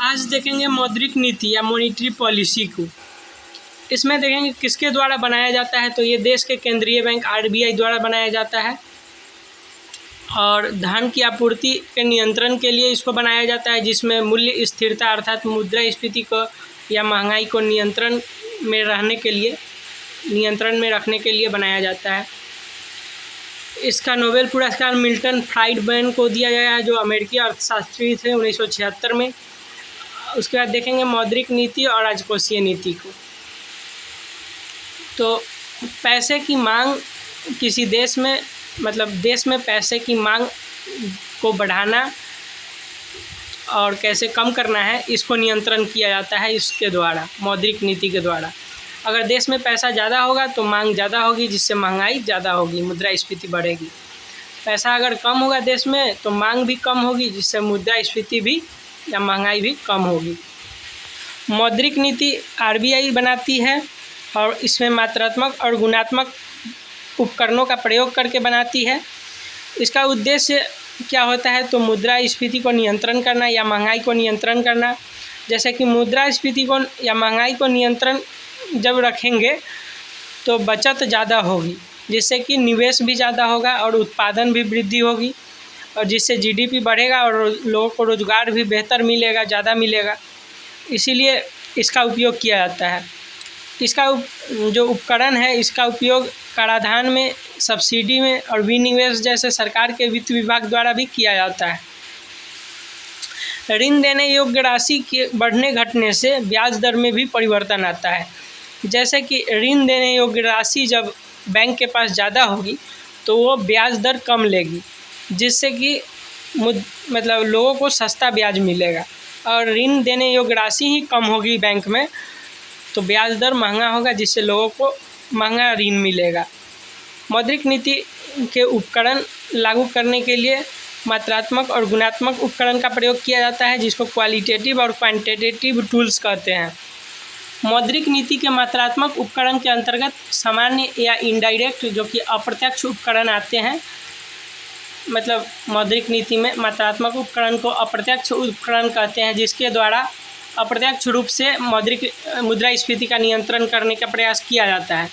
आज देखेंगे मौद्रिक नीति या मॉनेटरी पॉलिसी को। इसमें देखेंगे किसके द्वारा बनाया जाता है, तो ये देश के केंद्रीय बैंक आरबीआई द्वारा बनाया जाता है और धन की आपूर्ति के नियंत्रण के लिए इसको बनाया जाता है, जिसमें मूल्य स्थिरता अर्थात मुद्रास्फीति को या महंगाई को नियंत्रण में रखने के लिए बनाया जाता है। इसका नोबेल पुरस्कार मिल्टन फ्राइडमैन को दिया गया है, जो अमेरिकी अर्थशास्त्री थे 1976 में। उसके बाद देखेंगे मौद्रिक नीति और राजकोषीय नीति को। तो पैसे की मांग किसी देश में देश में पैसे की मांग को बढ़ाना और कैसे कम करना है, इसको नियंत्रण किया जाता है इसके द्वारा, मौद्रिक नीति के द्वारा। अगर देश में पैसा ज़्यादा होगा तो मांग ज़्यादा होगी, जिससे महंगाई ज़्यादा होगी, मुद्रास्फीति बढ़ेगी। पैसा अगर कम होगा देश में तो मांग भी कम होगी, जिससे मुद्रास्फीति भी या महंगाई भी कम होगी। मौद्रिक नीति आरबीआई बनाती है और इसमें मात्रात्मक और गुणात्मक उपकरणों का प्रयोग करके बनाती है। इसका उद्देश्य क्या होता है, तो मुद्रास्फीति को नियंत्रण करना या महंगाई को नियंत्रण करना। जैसे कि मुद्रास्फीति को या महंगाई को नियंत्रण जब रखेंगे तो बचत ज़्यादा होगी, जिससे कि निवेश भी ज़्यादा होगा और उत्पादन भी वृद्धि होगी, और जिससे जीडीपी बढ़ेगा और लोगों को रोज़गार भी बेहतर मिलेगा, ज़्यादा मिलेगा। इसीलिए इसका उपयोग किया जाता है। इसका जो उपकरण है, इसका उपयोग कराधान में, सब्सिडी में और विनिवेश जैसे सरकार के वित्त विभाग द्वारा भी किया जाता है। ऋण देने योग्य राशि के बढ़ने घटने से ब्याज दर में भी परिवर्तन आता है। जैसे कि ऋण देने योग्य राशि जब बैंक के पास ज़्यादा होगी तो वो ब्याज दर कम लेगी, जिससे कि लोगों को सस्ता ब्याज मिलेगा, और ऋण देने योग्य राशि ही कम होगी बैंक में तो ब्याज दर महंगा होगा, जिससे लोगों को महंगा ऋण मिलेगा। मौद्रिक नीति के उपकरण लागू करने के लिए मात्रात्मक और गुणात्मक उपकरण का प्रयोग किया जाता है, जिसको क्वालिटेटिव और क्वांटिटेटिव टूल्स कहते हैं। मौद्रिक नीति के मात्रात्मक उपकरण के अंतर्गत सामान्य या इनडायरेक्ट, जो कि अप्रत्यक्ष उपकरण आते हैं। मौद्रिक नीति में मात्रात्मक उपकरण को अप्रत्यक्ष उपकरण कहते हैं, जिसके द्वारा अप्रत्यक्ष रूप से मुद्रास्फीति का नियंत्रण करने का प्रयास किया जाता है।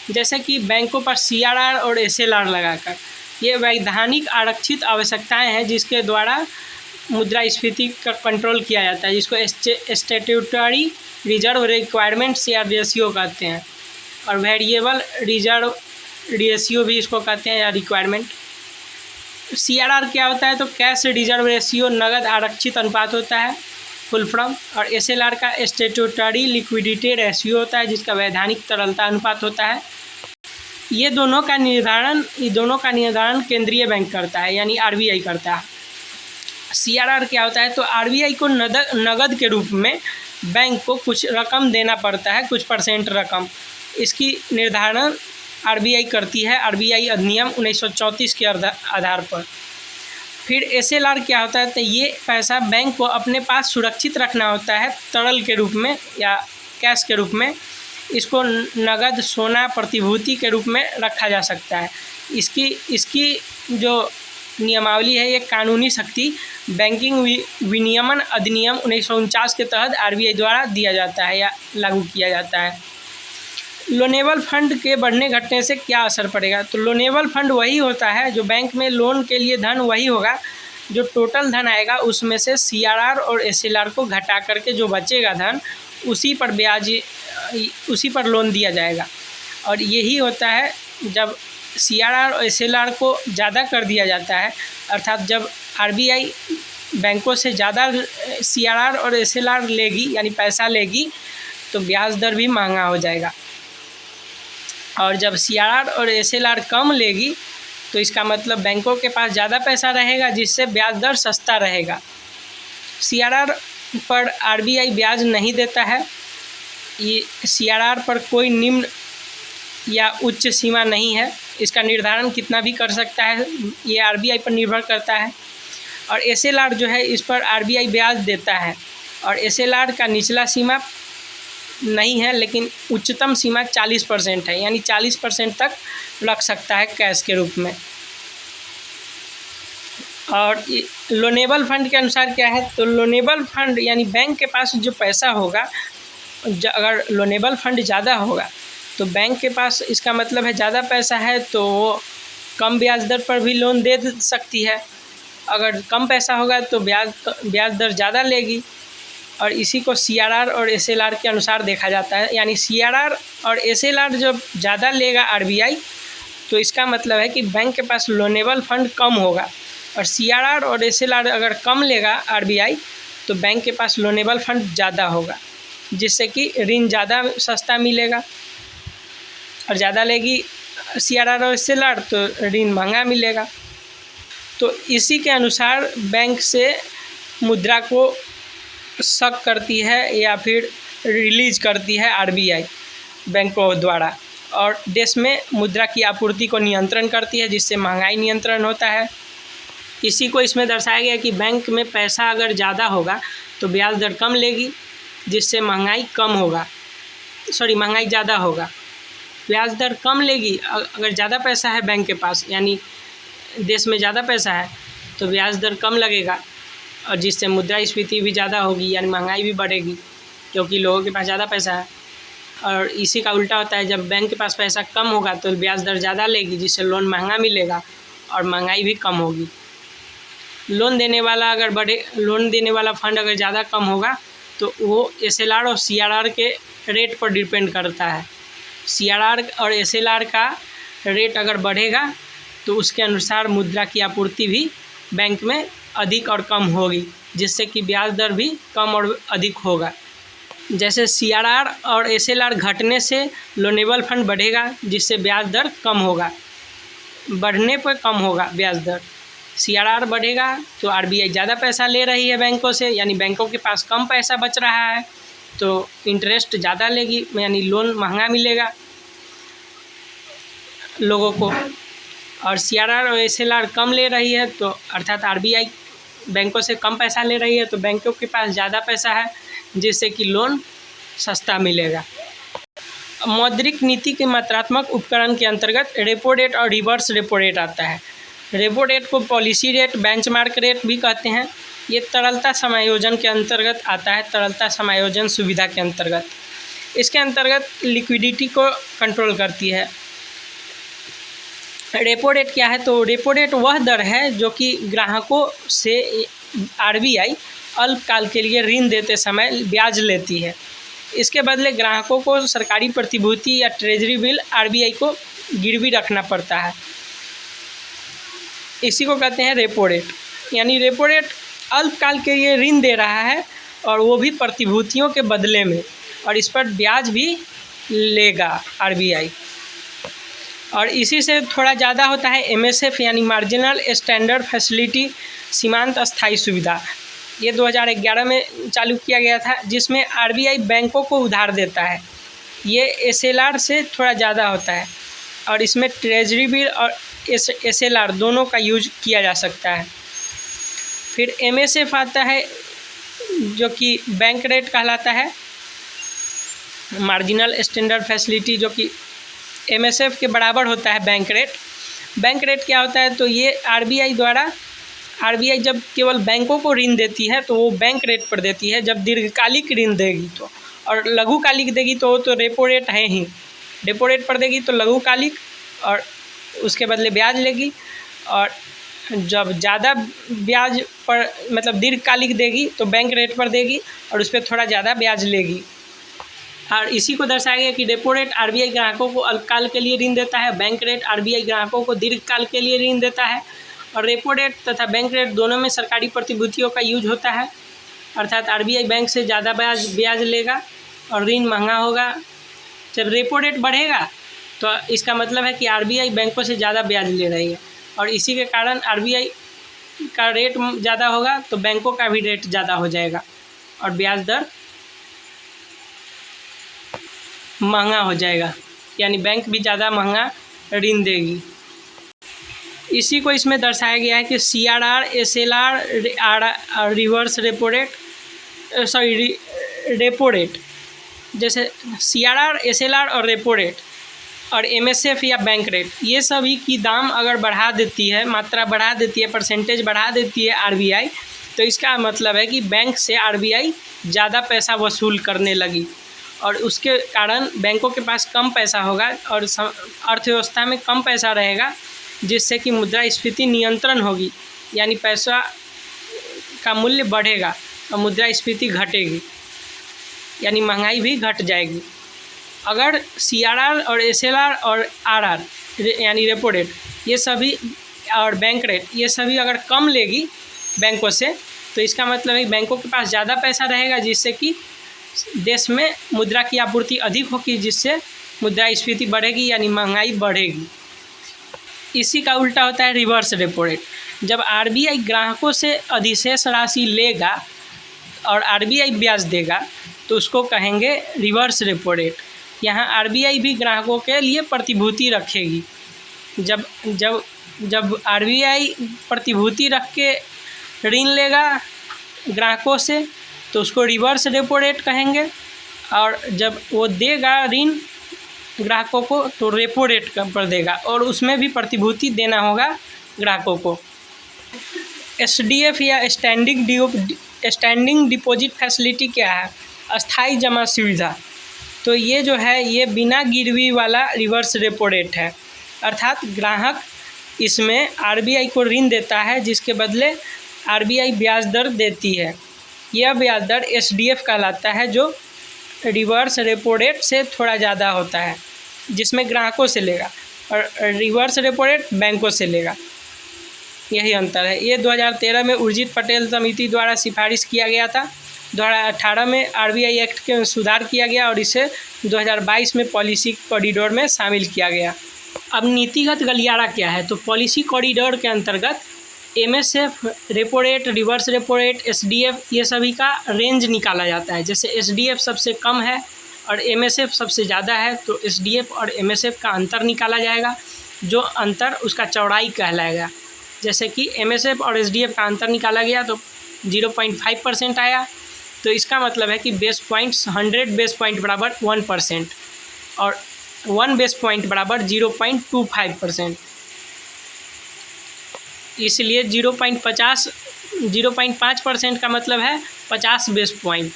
जैसे कि बैंकों पर सीआरआर और एसएलआर लगाकर, ये वैधानिक आरक्षित आवश्यकताएं हैं जिसके द्वारा मुद्रास्फीति का कंट्रोल किया जाता है, जिसको स्टैट्यूटरी रिजर्व रिक्वायरमेंट्स या रेशियो कहते हैं, और वेरिएबल रिजर्व रेशियो भी इसको कहते हैं या रिक्वायरमेंट। सीआरआर क्या होता है, तो कैश रिजर्व रेशियो, नगद आरक्षित अनुपात होता है, फुल फॉर्म। और एसएलआर का स्टैट्यूटरी लिक्विडिटी रेशियो होता है, जिसका वैधानिक तरलता अनुपात होता है। ये दोनों का निर्धारण केंद्रीय बैंक करता है, यानी आरबीआई करता है। सीआरआर क्या होता है, तो आरबीआई को नगद के रूप में बैंक को कुछ रकम देना पड़ता है, कुछ % रकम। इसकी निर्धारण आरबीआई करती है, आरबीआई अधिनियम 1934 के आधार पर। फिर एसएलआर क्या होता है, तो ये पैसा बैंक को अपने पास सुरक्षित रखना होता है, तरल के रूप में या कैश के रूप में। इसको नगद, सोना, प्रतिभूति के रूप में रखा जा सकता है। इसकी जो नियमावली है, ये कानूनी शक्ति बैंकिंग विनियमन अधिनियम 1949 के तहत आरबीआई द्वारा दिया जाता है या लागू किया जाता है। लोनेबल फंड के बढ़ने घटने से क्या असर पड़ेगा, तो लोनेबल फंड वही होता है जो बैंक में लोन के लिए धन वही होगा जो टोटल धन आएगा, उसमें से सीआरआर और एसएलआर को घटा करके जो बचेगा धन, उसी पर लोन दिया जाएगा। और यही होता है जब सीआरआर और एसएलआर को ज़्यादा कर दिया जाता है, अर्थात जब आरबीआई बैंकों से ज़्यादा सीआरआर और एसएलआर लेगी, यानी पैसा लेगी, तो ब्याज दर भी महंगा हो जाएगा। और जब सीआरआर और एसएलआर कम लेगी तो इसका मतलब बैंकों के पास ज़्यादा पैसा रहेगा, जिससे ब्याज दर सस्ता रहेगा। सीआरआर पर आरबीआई ब्याज नहीं देता है। ये सीआरआर पर कोई निम्न या उच्च सीमा नहीं है, इसका निर्धारण कितना भी कर सकता है, ये आरबीआई पर निर्भर करता है। और एसएलआर जो है, इस पर आरबीआई ब्याज देता है, और एसएलआर का निचला सीमा नहीं है, लेकिन उच्चतम सीमा 40% है, यानी 40% तक रख सकता है कैश के रूप में। और लोनेबल फंड के अनुसार क्या है, तो लोनेबल फंड यानी बैंक के पास जो पैसा होगा, अगर लोनेबल फंड ज़्यादा होगा तो बैंक के पास, इसका मतलब है ज़्यादा पैसा है तो वो कम ब्याज दर पर भी लोन दे सकती है। अगर कम पैसा होगा तो ब्याज दर ज़्यादा लेगी। और इसी को CRR और SLR के अनुसार देखा जाता है। यानी CRR और SLR जब ज़्यादा लेगा RBI, तो इसका मतलब है कि बैंक के पास लोनेबल फंड कम होगा। और CRR और SLR अगर कम लेगा RBI, तो बैंक के पास लोनेबल फंड ज़्यादा होगा, जिससे कि ऋण ज़्यादा सस्ता मिलेगा। और ज़्यादा लेगी CRR और SLR तो ऋण महंगा मिलेगा। तो इसी के अनुसार बैंक से मुद्रा को शक करती है या फिर रिलीज करती है RBI बैंकों द्वारा, और देश में मुद्रा की आपूर्ति को नियंत्रण करती है, जिससे महंगाई नियंत्रण होता है। इसी को इसमें दर्शाया गया कि बैंक में पैसा अगर ज़्यादा होगा तो ब्याज दर कम लेगी, जिससे महंगाई ज़्यादा होगा। ब्याज दर कम लेगी अगर ज़्यादा पैसा है बैंक के पास, यानी देश में ज़्यादा पैसा है तो ब्याज दर कम लगेगा, और जिससे मुद्रास्फीति भी ज़्यादा होगी, यानी महंगाई भी बढ़ेगी, क्योंकि लोगों के पास ज़्यादा पैसा है। और इसी का उल्टा होता है, जब बैंक के पास पैसा कम होगा तो ब्याज दर ज़्यादा लेगी, जिससे लोन महंगा मिलेगा और महंगाई भी कम होगी। लोन देने वाला फंड अगर ज़्यादा कम होगा तो वो SLR और CRR के रेट पर डिपेंड करता है। CRR और SLR का रेट अगर बढ़ेगा तो उसके अनुसार मुद्रा की आपूर्ति भी बैंक में अधिक और कम होगी, जिससे कि ब्याज दर भी कम और अधिक होगा। जैसे CRR और SLR घटने से लोनेबल फंड बढ़ेगा, जिससे ब्याज दर कम होगा, बढ़ने पर कम होगा ब्याज दर। CRR बढ़ेगा तो RBI ज़्यादा पैसा ले रही है बैंकों से, यानी बैंकों के पास कम पैसा बच रहा है तो इंटरेस्ट ज़्यादा लेगी, यानी लोन महंगा मिलेगा लोगों को। और CRR और SLR कम ले रही है तो अर्थात RBI बैंकों से कम पैसा ले रही है तो बैंकों के पास ज़्यादा पैसा है, जिससे कि लोन सस्ता मिलेगा। मौद्रिक नीति के मात्रात्मक उपकरण के अंतर्गत रेपो रेट और रिवर्स रेपो रेट आता है। रेपो रेट को पॉलिसी रेट, बेंचमार्क रेट भी कहते हैं। ये तरलता समायोजन के अंतर्गत आता है, तरलता समायोजन सुविधा के अंतर्गत। इसके अंतर्गत लिक्विडिटी को कंट्रोल करती है। रेपो रेट क्या है, तो रेपो रेट वह दर है जो कि ग्राहकों से RBI अल्पकाल के लिए ऋण देते समय ब्याज लेती है। इसके बदले ग्राहकों को सरकारी प्रतिभूति या ट्रेजरी बिल RBI को गिरवी रखना पड़ता है। इसी को कहते हैं रेपो रेट। यानी रेपो रेट अल्पकाल के लिए ऋण दे रहा है और वो भी प्रतिभूतियों के बदले में, और इस पर ब्याज भी लेगा RBI। और इसी से थोड़ा ज़्यादा होता है MSF यानी मार्जिनल स्टैंडर्ड फैसिलिटी, सीमांत अस्थायी सुविधा। ये 2011 में चालू किया गया था, जिसमें RBI बैंकों को उधार देता है। ये SLR से थोड़ा ज़्यादा होता है और इसमें ट्रेजरी बिल और SLR दोनों का यूज किया जा सकता है। फिर MSF आता है जो कि बैंक रेट कहलाता है, मार्जिनल स्टैंडर्ड फैसिलिटी, जो कि MSF के बराबर होता है बैंक रेट। बैंक रेट क्या होता है, तो ये RBI जब केवल बैंकों को ऋण देती है तो वो बैंक रेट पर देती है। जब दीर्घकालिक ऋण देगी तो, और लघुकालिक देगी तो वो तो रेपो रेट है ही, रेपो रेट पर देगी तो लघुकालिक और उसके बदले ब्याज लेगी। और जब ज़्यादा ब्याज पर मतलब दीर्घकालिक देगी तो बैंक रेट पर देगी और उस पर थोड़ा ज़्यादा ब्याज लेगी। और इसी को दर्शाया गया कि रेपो रेट RBI ग्राहकों को अल्पकाल के लिए ऋण देता है, बैंक रेट RBI ग्राहकों को दीर्घकाल के लिए ऋण देता है। और रेपो रेट तथा बैंक रेट दोनों में सरकारी प्रतिभूतियों का यूज होता है, अर्थात RBI बैंक से ज़्यादा ब्याज लेगा और ऋण महंगा होगा। जब रेपो रेट बढ़ेगा तो इसका मतलब है कि RBI बैंकों से ज़्यादा ब्याज ले रही है, और इसी के कारण RBI का रेट ज़्यादा होगा तो बैंकों का भी रेट ज़्यादा हो जाएगा और ब्याज दर महंगा हो जाएगा, यानी बैंक भी ज़्यादा महंगा ऋण देगी। इसी को इसमें दर्शाया गया है कि CRR, SLR, reverse repo rate, repo rate, जैसे CRR, SLR और रेपो रेट और एमएसएफ या बैंक रेट, ये सभी की दाम अगर बढ़ा देती है, मात्रा बढ़ा देती है, परसेंटेज बढ़ा देती है आरबीआई, तो इसका मतलब है कि बैंक से आरबीआई ज़्यादा पैसा वसूल करने लगी और उसके कारण बैंकों के पास कम पैसा होगा और अर्थव्यवस्था में कम पैसा रहेगा, जिससे कि मुद्रास्फीति नियंत्रण होगी, यानी पैसा का मूल्य बढ़ेगा और मुद्रास्फीति घटेगी, यानी महंगाई भी घट जाएगी। अगर सीआरआर और एसएलआर और आरआर यानी रेपो रेट ये सभी और बैंक रेट ये सभी अगर कम लेगी बैंकों से, तो इसका मतलब है बैंकों के पास ज़्यादा पैसा रहेगा, जिससे कि देश में मुद्रा की आपूर्ति अधिक होगी, जिससे मुद्रास्फीति बढ़ेगी यानी महंगाई बढ़ेगी। इसी का उल्टा होता है रिवर्स रेपो रेट। जब आरबीआई ग्राहकों से अधिशेष राशि लेगा और आरबीआई ब्याज देगा तो उसको कहेंगे रिवर्स रेपो रेट। यहाँ आरबीआई भी ग्राहकों के लिए प्रतिभूति रखेगी। जब आरबीआई प्रतिभूति रख के ऋण लेगा ग्राहकों से तो उसको रिवर्स रेपो रेट कहेंगे, और जब वो देगा ऋण ग्राहकों को तो रेपो रेट पर देगा और उसमें भी प्रतिभूति देना होगा ग्राहकों को। एसडीएफ या स्टैंडिंग डिपॉजिट फैसिलिटी क्या है? अस्थाई जमा सुविधा। तो ये जो है ये बिना गिरवी वाला रिवर्स रेपो रेट है, अर्थात ग्राहक इसमें आरबीआई को ऋण देता है जिसके बदले आरबीआई ब्याज दर देती है। यह ब्याज दर एसडीएफ कहलाता है, जो रिवर्स रेपो रेट से थोड़ा ज़्यादा होता है, जिसमें ग्राहकों से लेगा, और रिवर्स रेपो रेट बैंकों से लेगा। यही अंतर है। ये 2013 में उर्जित पटेल समिति द्वारा सिफारिश किया गया था। 2018 में आरबीआई एक्ट के सुधार किया गया और इसे 2022 में पॉलिसी कॉरिडोर में शामिल किया गया। अब नीतिगत गलियारा क्या है? तो पॉलिसी कॉरिडोर के अंतर्गत MSF, repo rate, reverse repo rate, SDF ये सभी का रेंज निकाला जाता है। जैसे एसडीएफ सबसे कम है और एमएसएफ सबसे ज़्यादा है, तो एसडीएफ और एमएसएफ का अंतर निकाला जाएगा, जो अंतर उसका चौड़ाई कहलाएगा। जैसे कि एमएसएफ और एसडीएफ का अंतर निकाला गया तो 0.5% आया, तो इसका मतलब है कि बेस पॉइंट्स 100 बेस पॉइंट बराबर 1% और 1 बेस पॉइंट बराबर 0.25%। इसलिए 0.5% का मतलब है 50 बेस पॉइंट,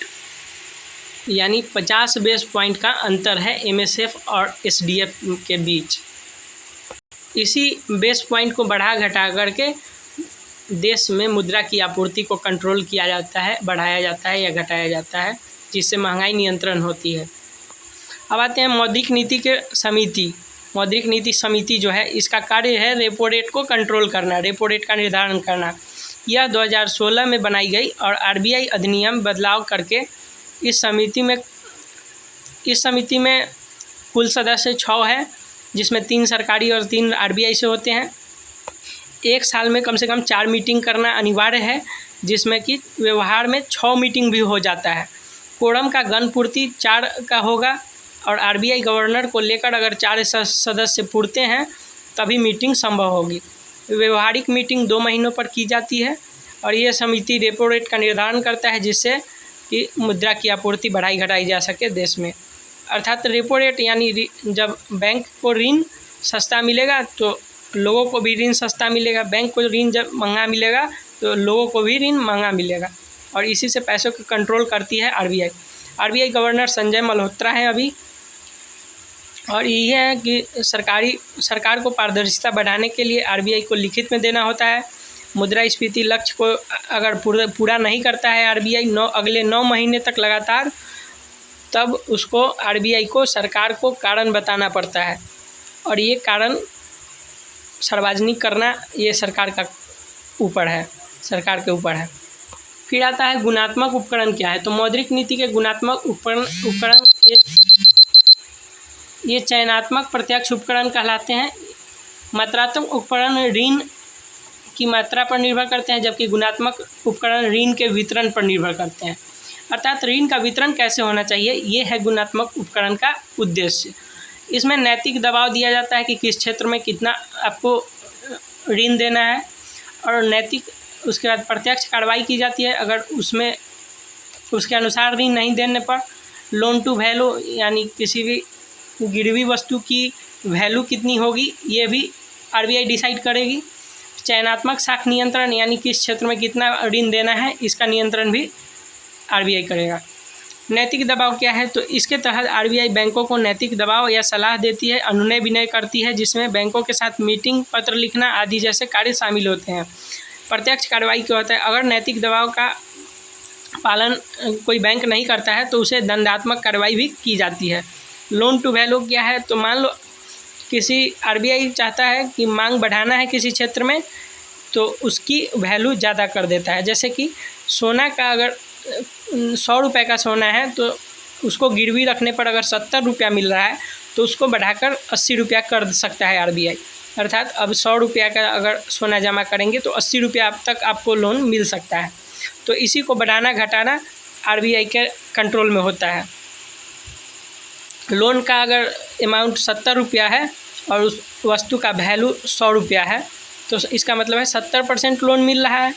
यानी 50 बेस पॉइंट का अंतर है एमएसएफ और एसडीएफ के बीच। इसी बेस पॉइंट को बढ़ा घटा करके देश में मुद्रा की आपूर्ति को कंट्रोल किया जाता है, बढ़ाया जाता है या घटाया जाता है, जिससे महंगाई नियंत्रण होती है। अब आते हैं मौद्रिक नीति के समिति। मौद्रिक नीति समिति जो है इसका कार्य है रेपो रेट को कंट्रोल करना, रेपो रेट का निर्धारण करना। यह 2016 में बनाई गई और आरबीआई अधिनियम बदलाव करके इस समिति में कुल सदस्य 6 हैं, जिसमें 3 सरकारी और 3 आरबीआई से होते हैं। एक साल में कम से कम 4 मीटिंग करना अनिवार्य है, जिसमें कि व्यवहार में 6 मीटिंग भी हो जाता है। कोरम का गणपूर्ति 4 का होगा और आरबीआई गवर्नर को लेकर अगर 4 सदस्य पूरते हैं तभी मीटिंग संभव होगी। व्यवहारिक मीटिंग 2 महीनों पर की जाती है और ये समिति रेपो रेट का निर्धारण करता है, जिससे कि मुद्रा की आपूर्ति बढ़ाई घटाई जा सके देश में। अर्थात रेपो रेट यानी जब बैंक को ऋण सस्ता मिलेगा तो लोगों को भी ऋण सस्ता मिलेगा, बैंक को ऋण जब महंगा मिलेगा तो लोगों को भी ऋण महंगा मिलेगा, और इसी से पैसों को कंट्रोल करती है RBI. RBI governor Sanjay Malhotra हैं अभी, और ये है कि सरकार को पारदर्शिता बढ़ाने के लिए आरबीआई को लिखित में देना होता है। मुद्रास्फीति लक्ष्य को अगर पूरा नहीं करता है आरबीआई अगले 9 महीने तक लगातार, तब उसको आरबीआई को सरकार को कारण बताना पड़ता है, और ये कारण सार्वजनिक करना ये सरकार के ऊपर है। फिर आता है गुणात्मक उपकरण क्या है? तो मौद्रिक नीति के गुणात्मक उपकरण ये चयनात्मक प्रत्यक्ष उपकरण कहलाते हैं। मात्रात्मक उपकरण ऋण की मात्रा पर निर्भर करते हैं, जबकि गुणात्मक उपकरण ऋण के वितरण पर निर्भर करते हैं। अर्थात ऋण का वितरण कैसे होना चाहिए, ये है गुणात्मक उपकरण का उद्देश्य। इसमें नैतिक दबाव दिया जाता है कि किस क्षेत्र में कितना आपको ऋण देना है, और नैतिक उसके बाद प्रत्यक्ष कार्रवाई की जाती है। अगर उसमें उसके अनुसार ऋण नहीं देने पर लोन टू वैल्यू यानी किसी भी गिरवी वस्तु की वैल्यू कितनी होगी ये भी आरबीआई डिसाइड करेगी। चयनात्मक साख नियंत्रण यानी किस क्षेत्र में कितना ऋण देना है, इसका नियंत्रण भी आरबीआई करेगा। नैतिक दबाव क्या है, तो इसके तहत आरबीआई बैंकों को नैतिक दबाव या सलाह देती है, अनुनय विनय करती है, जिसमें बैंकों के साथ मीटिंग, पत्र लिखना आदि जैसे कार्य शामिल होते हैं। प्रत्यक्ष कार्रवाई क्या होता है, अगर नैतिक दबाव का पालन कोई बैंक नहीं करता है तो उसे दंडात्मक कार्रवाई भी की जाती है। लोन टू वैल्यू क्या है, तो मान लो किसी आरबीआई चाहता है कि मांग बढ़ाना है किसी क्षेत्र में, तो उसकी वैल्यू ज़्यादा कर देता है। जैसे कि सोना का अगर 100 रुपये का सोना है तो उसको गिरवी रखने पर अगर 70 रुपया मिल रहा है तो उसको बढ़ाकर 80 रुपया कर सकता है आरबीआई। अर्थात अब 100 रुपया का अगर सोना जमा करेंगे तो 80 रुपया अब तक आपको लोन मिल सकता है। तो इसी को बढ़ाना घटाना आरबीआई के कंट्रोल में होता है। लोन का अगर अमाउंट 70 रुपया है और उस वस्तु का वैल्यू 100 रुपया है तो इसका मतलब है 70% लोन मिल रहा है,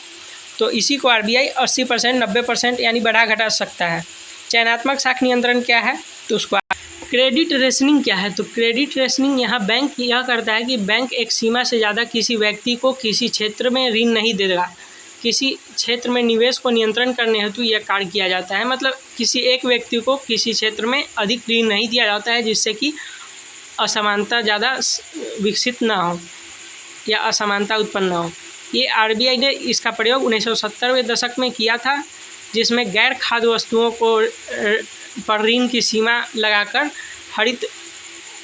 तो इसी को आरबीआई 80%, 90% यानी बढ़ा घटा सकता है। चयनात्मक साख नियंत्रण क्या है, तो उसको क्रेडिट रेशनिंग क्या है, तो क्रेडिट रेशनिंग यहाँ बैंक यह करता है कि बैंक एक सीमा से ज़्यादा किसी व्यक्ति को किसी क्षेत्र में ऋण नहीं देगा। किसी क्षेत्र में निवेश को नियंत्रण करने हेतु यह कार्य किया जाता है। मतलब किसी एक व्यक्ति को किसी क्षेत्र में अधिक ऋण नहीं दिया जाता है जिससे कि असमानता ज़्यादा विकसित ना हो या असमानता उत्पन्न ना हो। ये आरबीआई ने इसका प्रयोग 1970 के दशक में किया था, जिसमें गैर खाद्य वस्तुओं को पर ऋण की सीमा लगाकर हरित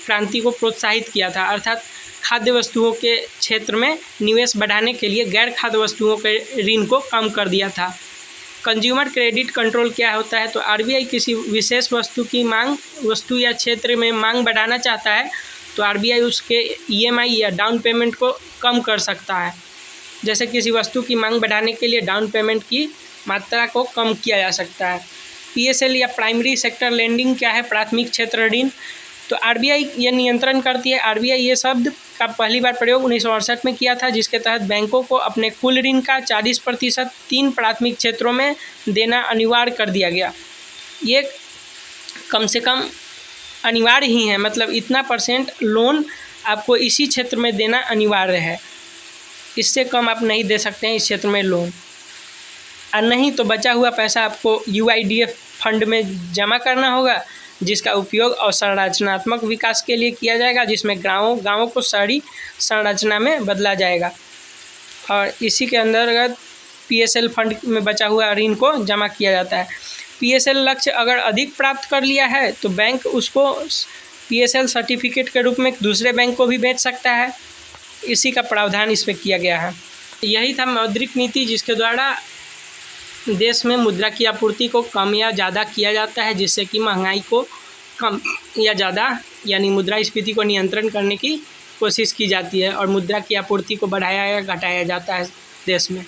क्रांति को प्रोत्साहित किया था। अर्थात खाद्य वस्तुओं के क्षेत्र में निवेश बढ़ाने के लिए गैर खाद्य वस्तुओं के ऋण को कम कर दिया था। कंज्यूमर क्रेडिट कंट्रोल क्या होता है, तो आरबीआई किसी विशेष वस्तु या क्षेत्र में मांग बढ़ाना चाहता है तो आरबीआई उसके ईएमआई या डाउन पेमेंट को कम कर सकता है। जैसे किसी वस्तु की मांग बढ़ाने के लिए डाउन पेमेंट की मात्रा को कम किया जा सकता है। पीएसएल या प्राइमरी सेक्टर लेंडिंग क्या है, प्राथमिक क्षेत्र ऋण, तो आरबीआई ये नियंत्रण करती है। आरबीआई ये शब्द का पहली बार प्रयोग 1968 में किया था, जिसके तहत बैंकों को अपने कुल ऋण का 40% 3 प्राथमिक क्षेत्रों में देना अनिवार्य कर दिया गया। ये कम से कम अनिवार्य ही है, मतलब इतना % लोन आपको इसी क्षेत्र में देना अनिवार्य है, इससे कम आप नहीं दे सकते हैं इस क्षेत्र में लोन। और नहीं तो बचा हुआ पैसा आपको यूआईडीएफ फंड में जमा करना होगा, जिसका उपयोग अवसंरचनात्मक विकास के लिए किया जाएगा, जिसमें गाँवों को शहरी संरचना में बदला जाएगा। और इसी के अंतर्गत पीएसएल फंड में बचा हुआ ऋण को जमा किया जाता है। पीएसएल लक्ष्य अगर अधिक प्राप्त कर लिया है तो बैंक उसको पीएसएल सर्टिफिकेट के रूप में दूसरे बैंक को भी बेच सकता है। इसी का प्रावधान इसमें किया गया है। यही था मौद्रिक नीति, जिसके द्वारा देश में मुद्रा की आपूर्ति को कम या ज़्यादा किया जाता है, जिससे कि महंगाई को कम या ज़्यादा यानी मुद्रास्फीति को नियंत्रण करने की कोशिश की जाती है और मुद्रा की आपूर्ति को बढ़ाया या घटाया जाता है देश में।